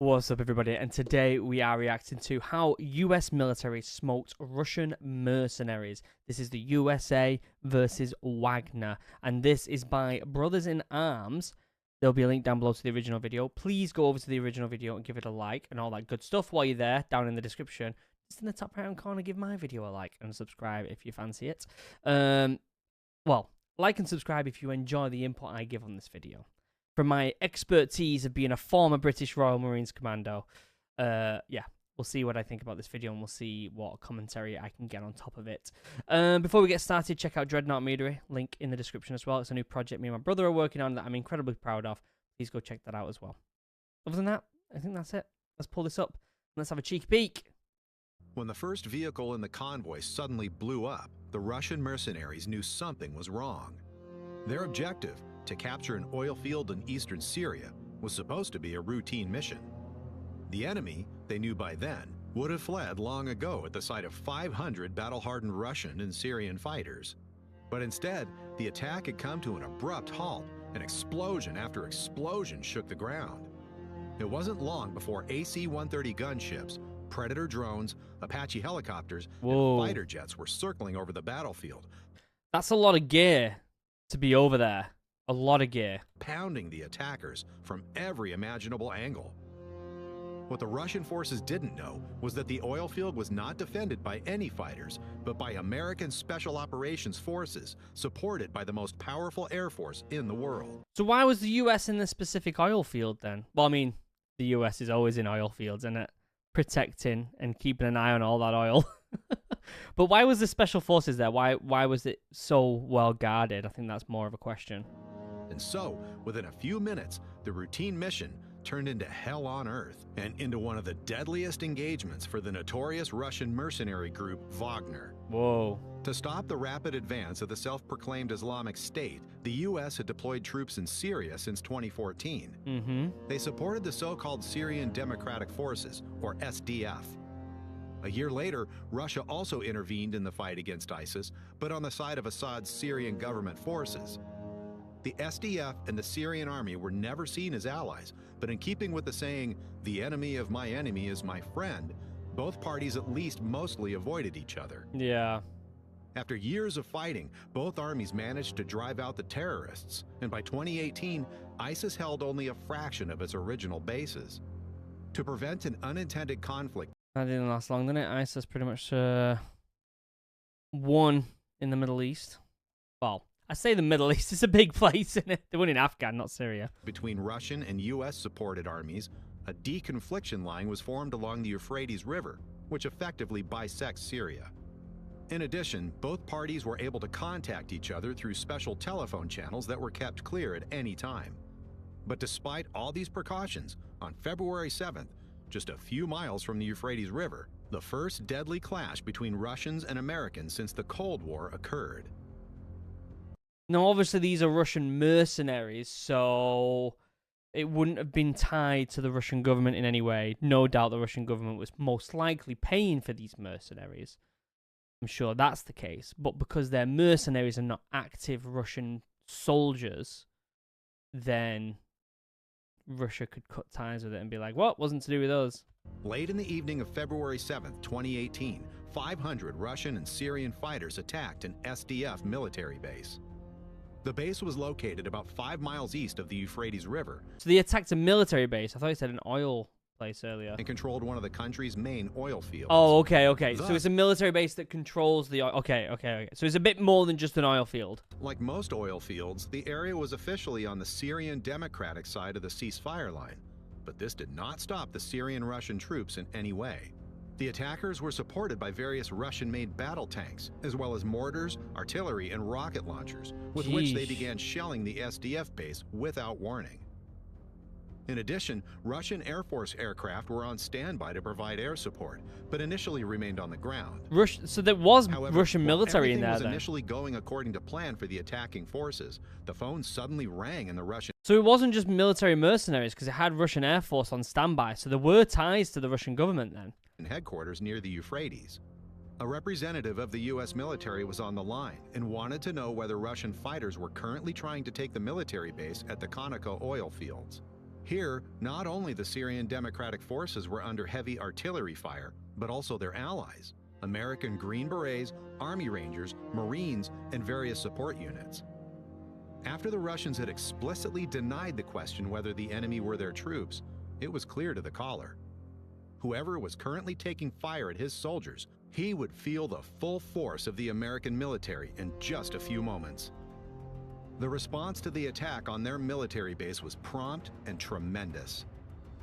What's up, everybody? And today we are reacting to how US military smoked Russian mercenaries. This is the USA versus Wagner, and this is by Brothers in Arms. There'll be a link down below to the original video. Please go over to the original video and give it a like and all that good stuff while you're there, down in the description. Just in the top right-hand corner, give my video a like and subscribe if you fancy it. Well, like and subscribe if you enjoy the input I give on this video. From my expertise of being a former British Royal Marines commando, yeah, we'll see what I think about this video and we'll see what commentary I can get on top of it. Before we get started, check out Dreadnought Media, link in the description as well. It's a new project me and my brother are working on that I'm incredibly proud of. Please go check that out as well. Other than that, I think that's it. Let's pull this up and let's have a cheeky peek. When the first vehicle in the convoy suddenly blew up, the Russian mercenaries knew something was wrong. Their objective, to capture an oil field in eastern Syria, was supposed to be a routine mission. The enemy, they knew by then, would have fled long ago at the sight of 500 battle-hardened Russian and Syrian fighters. But instead, the attack had come to an abrupt halt, and explosion after explosion shook the ground. It wasn't long before AC-130 gunships, Predator drones, Apache helicopters, and fighter jets were circling over the battlefield. That's a lot of gear to be over there. A lot of gear. Pounding the attackers from every imaginable angle. What the Russian forces didn't know was that the oil field was not defended by any fighters, but by American Special Operations Forces, supported by the most powerful air force in the world. So why was the US in this specific oil field then? Well, I mean, the US is always in oil fields, isn't it? Protecting and keeping an eye on all that oil. But why was the Special Forces there? Why was it so well guarded? I think that's more of a question. And so, within a few minutes, the routine mission turned into hell on earth and into one of the deadliest engagements for the notorious Russian mercenary group Wagner. Whoa. To stop the rapid advance of the self-proclaimed Islamic State, the U.S. had deployed troops in Syria since 2014. They supported the so-called Syrian Democratic Forces, or SDF. A year later, Russia also intervened in the fight against ISIS, but on the side of Assad's Syrian government forces. The SDF and the Syrian army were never seen as allies, but in keeping with the saying, "the enemy of my enemy is my friend," both parties at least mostly avoided each other. Yeah. After years of fighting, both armies managed to drive out the terrorists, and by 2018, ISIS held only a fraction of its original bases. To prevent an unintended conflict, That didn't last long, didn't it? ISIS pretty much won in the Middle East. Well, I say the Middle East is a big place, isn't it? They won in Afghan, not Syria. Between Russian and U.S.-supported armies, a deconfliction line was formed along the Euphrates River, which effectively bisects Syria. In addition, both parties were able to contact each other through special telephone channels that were kept clear at any time. But despite all these precautions, on February 7th, just a few miles from the Euphrates River, the first deadly clash between Russians and Americans since the Cold War occurred. Now, obviously, these are Russian mercenaries, so it wouldn't have been tied to the Russian government in any way. No doubt the Russian government was most likely paying for these mercenaries. I'm sure that's the case. But because they're mercenaries and not active Russian soldiers, then Russia could cut ties with it and be like, what? Wasn't to do with us. Late in the evening of February 7th, 2018, 500 Russian and Syrian fighters attacked an SDF military base. The base was located about 5 miles east of the Euphrates River. So they attacked a military base. I thought you said an oil place earlier. And controlled one of the country's main oil fields. Oh, okay. So it's a military base that controls the oil. Okay. So it's a bit more than just an oil field. Like most oil fields, the area was officially on the Syrian Democratic side of the ceasefire line. But this did not stop the Syrian-Russian troops in any way. The attackers were supported by various Russian-made battle tanks, as well as mortars, artillery, and rocket launchers, with which they began shelling the SDF base without warning. In addition, Russian Air Force aircraft were on standby to provide air support, but initially remained on the ground. So there was However, Russian military in there was then? Initially going according to plan for the attacking forces, the phone suddenly rang in the Russian... So it wasn't just military mercenaries, because it had Russian Air Force on standby, so there were ties to the Russian government then? ...headquarters near the Euphrates. A representative of the U.S. military was on the line and wanted to know whether Russian fighters were currently trying to take the military base at the Conoco oil fields. Here, not only the Syrian Democratic Forces were under heavy artillery fire, but also their allies, American Green Berets, Army Rangers, Marines, and various support units. After the Russians had explicitly denied the question whether the enemy were their troops, it was clear to the caller. Whoever was currently taking fire at his soldiers, he would feel the full force of the American military in just a few moments. The response to the attack on their military base was prompt and tremendous.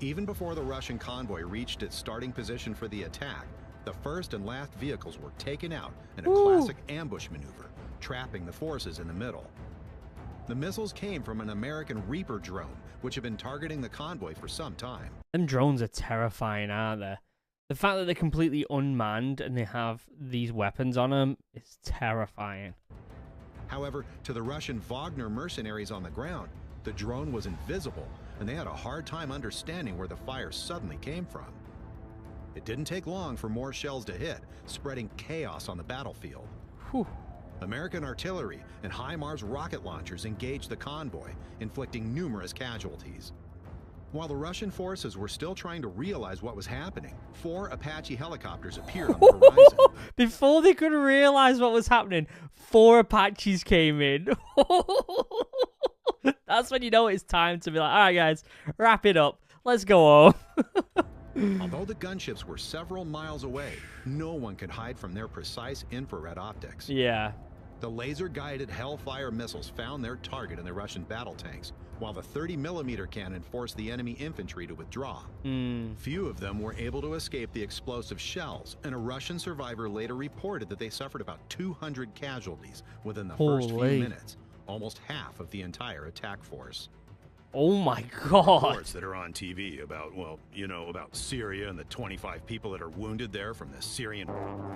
Even before the Russian convoy reached its starting position for the attack, the first and last vehicles were taken out in a classic ambush maneuver, trapping the forces in the middle. The missiles came from an American Reaper drone, which had been targeting the convoy for some time. Them drones are terrifying, aren't they? The fact that they're completely unmanned and they have these weapons on them is terrifying. However, to the Russian Wagner mercenaries on the ground, the drone was invisible, and they had a hard time understanding where the fire suddenly came from. It didn't take long for more shells to hit, spreading chaos on the battlefield. Whew. American artillery and HIMARS rocket launchers engaged the convoy, inflicting numerous casualties. While the Russian forces were still trying to realize what was happening, 4 Apache helicopters appeared on the horizon. Before they could realize what was happening, 4 Apaches came in. That's when you know it's time to be like, all right, guys, wrap it up. Let's go home. Although the gunships were several miles away, no one could hide from their precise infrared optics. Yeah. The laser-guided Hellfire missiles found their target in the Russian battle tanks, while the 30mm cannon forced the enemy infantry to withdraw. Few of them were able to escape the explosive shells, and a Russian survivor later reported that they suffered about 200 casualties within the first few minutes, almost half of the entire attack force. Oh my God. Reports that are on TV about, well, you know, about Syria and the 25 people that are wounded there from the Syrian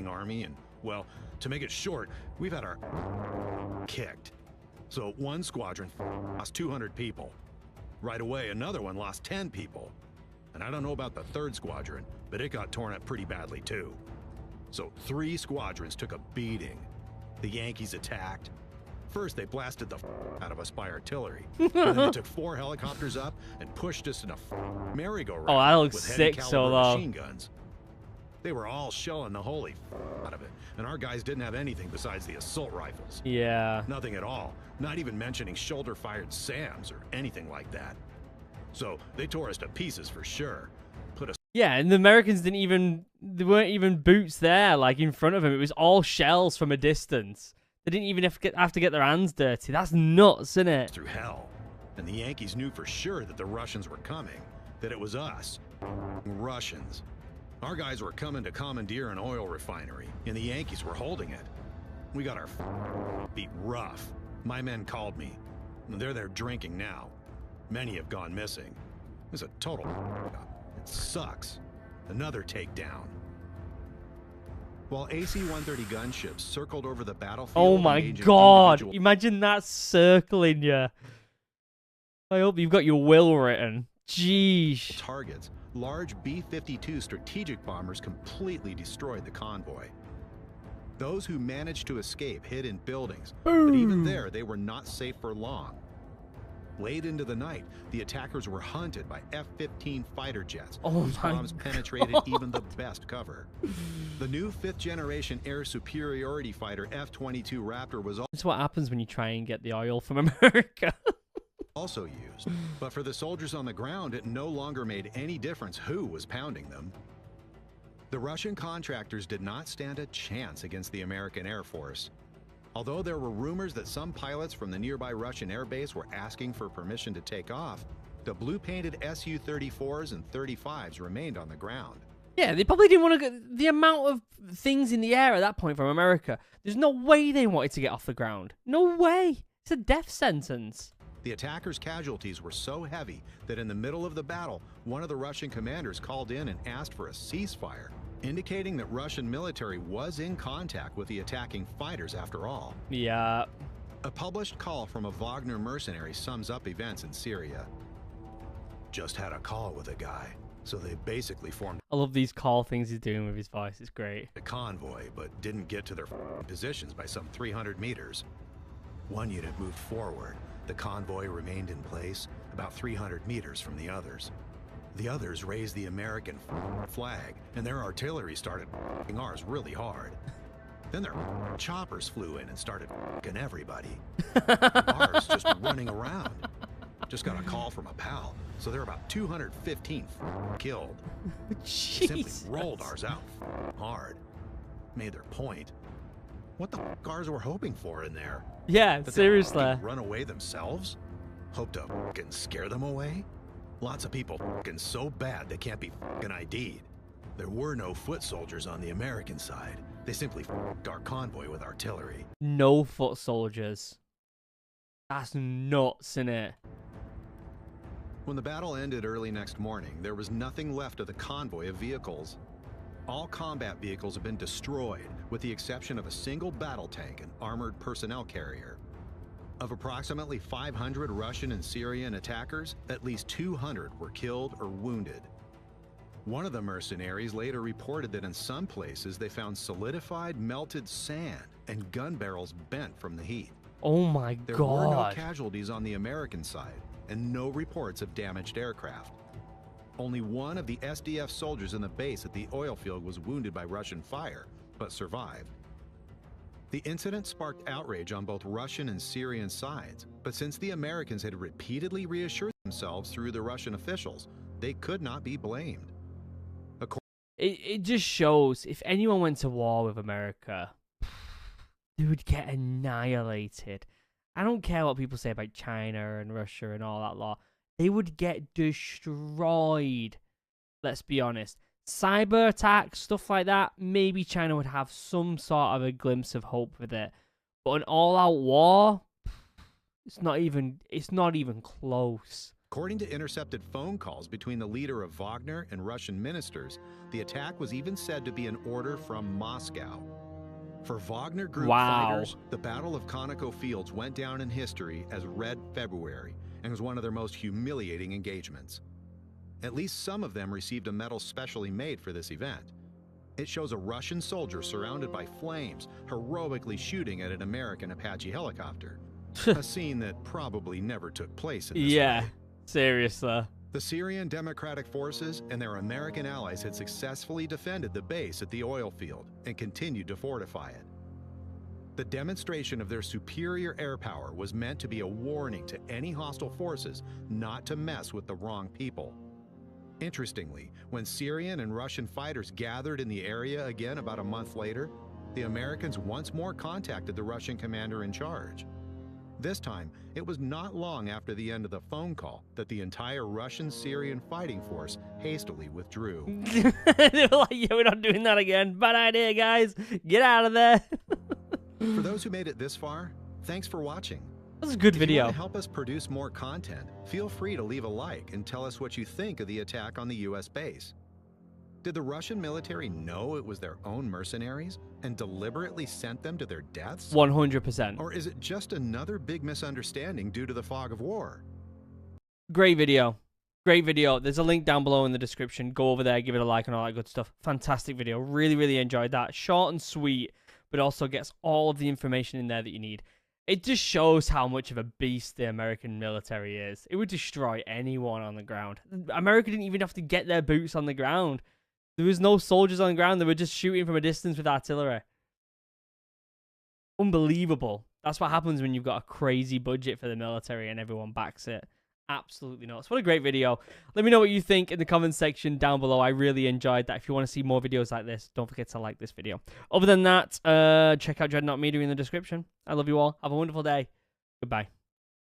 army, and, well, to make it short, we've had our kicked. So one squadron lost 200 people. Right away, another one lost 10 people. And I don't know about the 3rd squadron, but it got torn up pretty badly too. So 3 squadrons took a beating. The Yankees attacked. First, they blasted the out of us by artillery. And then they took 4 helicopters up and pushed us in a merry-go-round. Oh, that looks with heavy sick, caliber machine guns. They were all shelling the holy out of it, and our guys didn't have anything besides the assault rifles. Yeah. Nothing at all, not even mentioning shoulder-fired SAMs or anything like that. So they tore us to pieces for sure. Yeah, and the Americans there weren't even boots there, like in front of them. It was all shells from a distance. They didn't even have to get their hands dirty. That's nuts, isn't it? Through hell. And the Yankees knew for sure that the Russians were coming, that it was us, Russians. Our guys were coming to commandeer an oil refinery, and the Yankees were holding it. We got our beat rough. My men called me. They're there drinking now. Many have gone missing. It's a total It sucks. Another takedown. While AC-130 gunships circled over the battlefield... Oh my God! Imagine that circling you. I hope you've got your will written. Jeez. Targets, large B-52 strategic bombers completely destroyed the convoy. Those who managed to escape hid in buildings, but even there they were not safe for long. Late into the night, the attackers were hunted by F-15 fighter jets, whose bombs penetrated even the best cover. The new 5th-generation air superiority fighter F-22 Raptor was That's what happens when you try and get the oil from America. also used, but for the soldiers on the ground, it no longer made any difference who was pounding them. The Russian contractors did not stand a chance against the American Air Force. Although there were rumors that some pilots from the nearby Russian air base were asking for permission to take off, the blue-painted Su-34s and 35s remained on the ground. Yeah, they probably didn't want to get the amount of things in the air at that point from America. There's no way they wanted to get off the ground. No way. It's a death sentence. The attackers' casualties were so heavy that in the middle of the battle, one of the Russian commanders called in and asked for a ceasefire, indicating that Russian military was in contact with the attacking fighters after all. Yeah. A published call from a Wagner mercenary sums up events in Syria. Just had a call with a guy, so they basically formed I love these call things he's doing with his voice. It's great. a convoy, but didn't get to their positions by some 300 meters. One unit moved forward, The convoy remained in place about 300 meters from the others. The others raised the American flag, and their artillery started ours really hard. Then their choppers flew in and started everybody. Ours just running around. Just got a call from a pal, so there are about 215 killed. They simply rolled ours out hard. Made their point. What the ours were hoping for in there? Yeah, that seriously. They run away themselves? Hope to scare them away? Lots of people so bad they can't be ID'd. There were no foot soldiers on the American side. They simply our convoy with artillery. No foot soldiers. That's nuts, innit? When the battle ended early next morning, there was nothing left of the convoy of vehicles. All combat vehicles have been destroyed, with the exception of a single battle tank and armored personnel carrier. Of approximately 500 Russian and Syrian attackers, at least 200 were killed or wounded. One of the mercenaries later reported that in some places they found solidified melted sand and gun barrels bent from the heat. Oh my God. There were no casualties on the American side, and no reports of damaged aircraft. Only one of the SDF soldiers in the base at the oil field was wounded by Russian fire, but survived. The incident sparked outrage on both Russian and Syrian sides, but since the Americans had repeatedly reassured themselves through the Russian officials, they could not be blamed. It just shows if anyone went to war with America, they would get annihilated. I don't care what people say about China and Russia and all that lot. They would get destroyed. Let's be honest. Cyber attacks, stuff like that, maybe China would have some sort of a glimpse of hope with it. But an all-out war, it's not even close. According to intercepted phone calls between the leader of Wagner and Russian ministers, the attack was even said to be an order from Moscow. For Wagner group fighters, the Battle of Conoco Fields went down in history as Red February and was one of their most humiliating engagements. At least some of them received a medal specially made for this event. It shows a Russian soldier surrounded by flames, heroically shooting at an American Apache helicopter. A scene that probably never took place in this way. Seriously. The Syrian Democratic Forces and their American allies had successfully defended the base at the oil field and continued to fortify it. The demonstration of their superior air power was meant to be a warning to any hostile forces not to mess with the wrong people. Interestingly, when Syrian and Russian fighters gathered in the area again about a month later, the Americans once more contacted the Russian commander in charge. This time, it was not long after the end of the phone call that the entire Russian-Syrian fighting force hastily withdrew. They were like, yeah, we're not doing that again. Bad idea, guys. Get out of there. For those who made it this far, thanks for watching. That was a good If video. you want to help us produce more content, feel free to leave a like and tell us what you think of the attack on the U.S. base. Did the Russian military know it was their own mercenaries and deliberately sent them to their deaths? 100%. Or is it just another big misunderstanding due to the fog of war? Great video. Great video. There's a link down below in the description. Go over there, give it a like and all that good stuff. Fantastic video. Really, really enjoyed that. Short and sweet, but also gets all of the information in there that you need. It just shows how much of a beast the American military is. It would destroy anyone on the ground. America didn't even have to get their boots on the ground. There was no soldiers on the ground. They were just shooting from a distance with artillery. Unbelievable. That's what happens when you've got a crazy budget for the military and everyone backs it. Absolutely nuts. What a great video. Let me know what you think in the comments section down below. I really enjoyed that. If you want to see more videos like this, don't forget to like this video. Other than that, check out Dreadnought Media in the description. I love you all. Have a wonderful day. Goodbye.